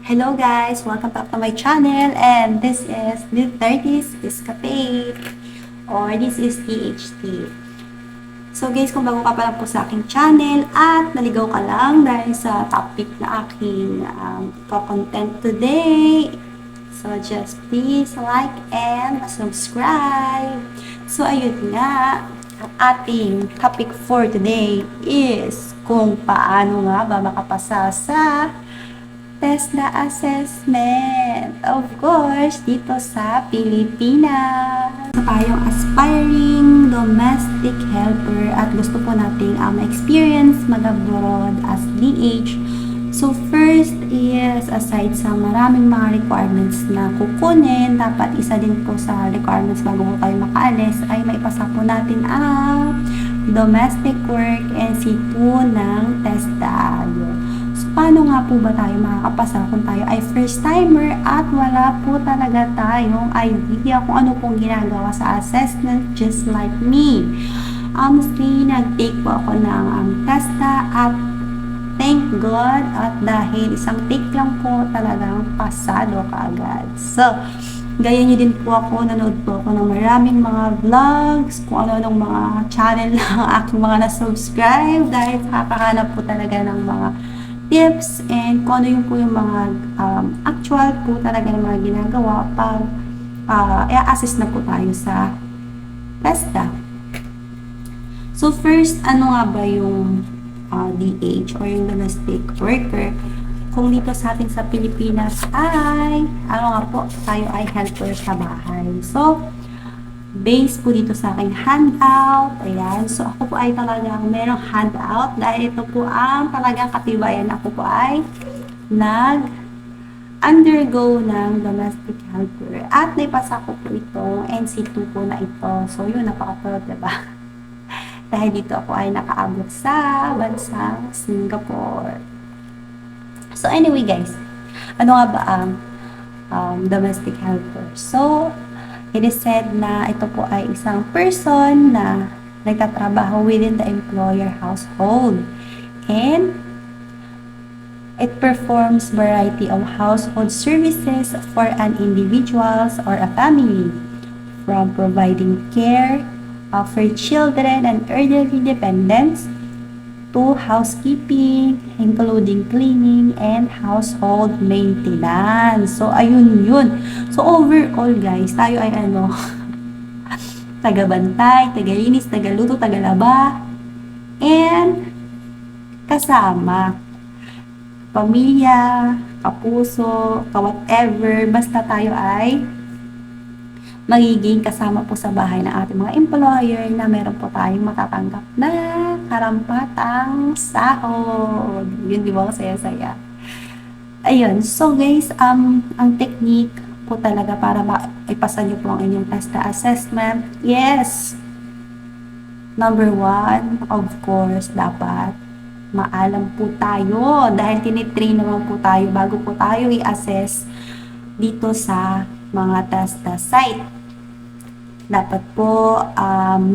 Hello guys! Welcome back to my channel and this is the 30s Escapade or this is THT. So guys, kung bago ka pa lang po sa aking channel at naligaw ka lang dahil sa topic na aking content today, so just please like and subscribe. So ayun nga, ang ating topic for today is kung paano nga ba makapasa sa TESDA assessment. Of course, dito sa Pilipinas. So, tayong aspiring domestic helper at gusto po nating experience mag-abroad as DH. So, first is, aside sa maraming mga requirements na kukunin, dapat isa din po sa requirements bago po tayo makaalis ay maipasa po natin ang domestic work NC2 ng TESDA. Paano nga po ba tayo makakapasa kung tayo ay first timer at wala po talaga tayong idea kung ano pong ginagawa sa assessment, just like me. Honestly, nag-take po ako ng TESDA at thank God at dahil isang take lang po talagang pasado kaagad. So, gaya nyo din po ako, nanood po ako ng maraming mga vlogs, kung ano-anong mga channel ng aking mga na-subscribe dahil kakahanap po talaga ng mga tips and kung ano yung po yung mga actual po talaga ng mga ginagawa pag i-assess na po tayo sa TESDA. So first, ano nga ba yung DH or yung domestic worker? Kung dito sa atin sa Pilipinas ay, ano nga po, tayo ay helper sa bahay. So, based po dito sa aking handout. Ayan. So, ako po ay talagang merong handout dahil ito po ang talagang katibayan. Ako po ay nag-undergo ng domestic helper. At naipasa ko po itong NC2 po na ito. So, yun, napaka-proud, diba? Dahil dito ako ay nakaabot sa bansang Singapore. So, anyway guys, ano nga ba ang domestic helper? So, it is said na ito po ay isang person na nagtatrabaho within the employer household. And it performs variety of household services for an individuals or a family, from providing care for children and elderly dependents to housekeeping, including cleaning and household maintenance. So, ayun yun. So, overall, guys, tayo ay taga-bantay, taga-linis, taga-luto, taga-laba, and kasama. Pamilya, kapuso, ka-whatever, basta tayo ay magiging kasama po sa bahay ng ating mga employer na meron po tayong matatanggap na karampatang sahod. Yun, di ba? Saya-saya. Ayun. So, guys, ang technique po talaga para maipasa nyo po ang inyong TESDA assessment. Yes! Number 1, of course, dapat maalam po tayo dahil tinitrain naman po tayo bago po tayo i-assess dito sa mga TESDA site. Dapat po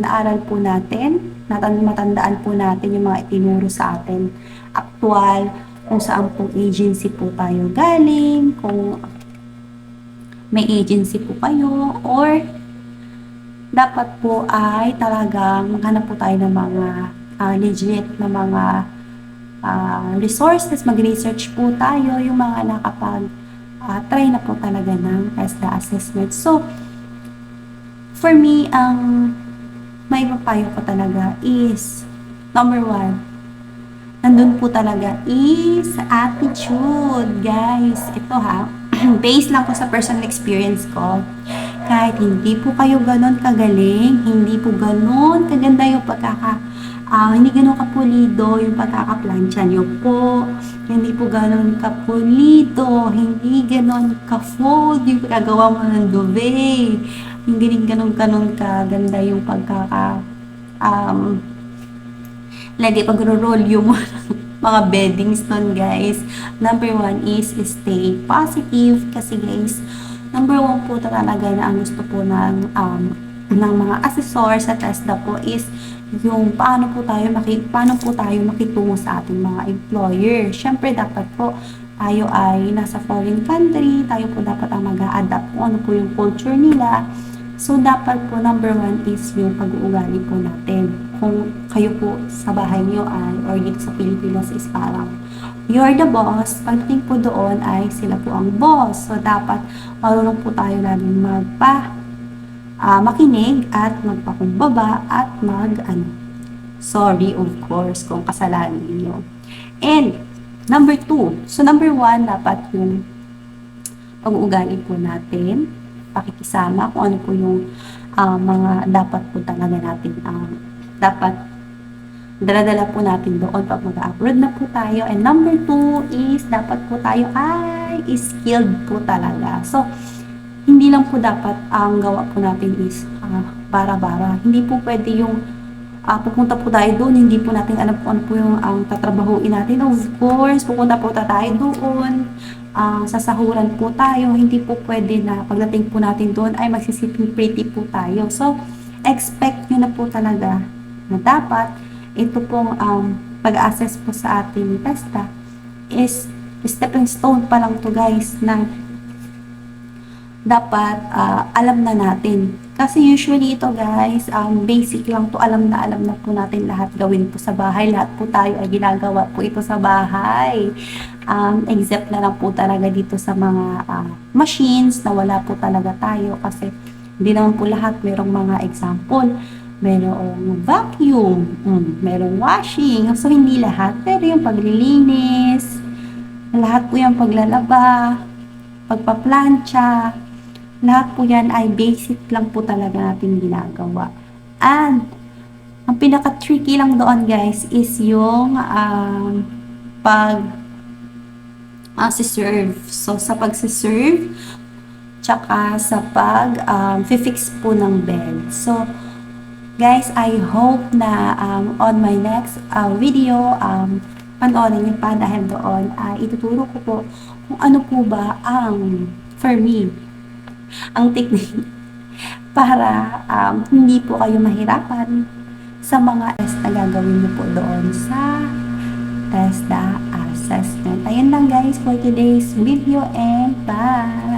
naaral po natin, matandaan po natin yung mga itinuro sa atin. Actual, kung saan pong agency po tayo galing, kung may agency po kayo, or dapat po ay talagang maghanap po tayo ng mga legit na mga resources, mag-research po tayo, yung mga try na po talaga ng TESDA assessment. So, for me, ang may papayo ko talaga is, number 1, nandun po talaga is attitude, guys. Ito based lang po sa personal experience ko. Kahit hindi po kayo ganon kagaling, hindi po ganon kaganda yung hindi ganon kapulido yung pagkakaplansya nyo po, hindi po ganon kapulido, hindi ganon ka-fold yung pagkagawa mo ng duvet, hindi rin ganon kaganda yung lagi pag-roll yung mga beddings nun, guys. Number 1 is stay positive kasi, guys, number 1 po talaga na ang gusto po ng mga assessor sa TESDA po is yung paano po tayo makitungo sa ating mga employer. Syempre, dapat po tayo ay nasa foreign country, tayo po dapat ang mag-a-adapt kung ano po yung culture nila. So, dapat po number 1 is yung pag-uugali po natin. Kung kayo po sa bahay niyo ay, or dito sa Pilipinas is parang you're the boss, pagdating po doon ay sila po ang boss. So, dapat marunong po tayo laging makinig at magpakumbaba at sorry of course kung kasalanan niyo. And number 2, so number 1 dapat yung pag-uugali po natin, pakikisama kung ano po yung mga dapat po talaga natin dapat dala-dala po natin doon pag mag-upload na po tayo. And number 2 is dapat po tayo ay skilled po talaga. So, hindi lang po dapat ang gawa po natin is bara-bara. Hindi po pwede yung pupunta po tayo doon, hindi po natin alam kung ano po yung tatrabahuin natin. Of course, pupunta po tayo doon, sasahuran po tayo. Hindi po pwede na pagdating po natin doon ay magsisiping pretty po tayo. So, expect nyo na po talaga na dapat ito pong pag-assess po sa ating testa is stepping stone pa lang to guys na dapat alam na natin. Kasi usually ito guys, basic lang to, alam na po natin lahat gawin po sa bahay. Lahat po tayo ay ginagawa po ito sa bahay. Except na lang po talaga dito sa mga machines na wala po talaga tayo kasi hindi naman po lahat. Merong mga example, merong vacuum, merong washing. So hindi lahat, pero yung paglilinis, lahat po yung paglalaba, pagpaplantsa, lahat po yan ay basic lang po talaga natin ginagawa. And, ang pinaka-tricky lang doon guys is yung pag-serve. So, sa pag-serve, tsaka sa pag-fix po ng bed. So, guys, I hope na on my next video, panoorin niyo pa dahil doon ituturo ko po kung ano po ba for me, ang technique para hindi po kayo mahirapan sa mga test na gagawin niyo po doon sa TESDA assessment. Ayun lang guys for today's video and bye!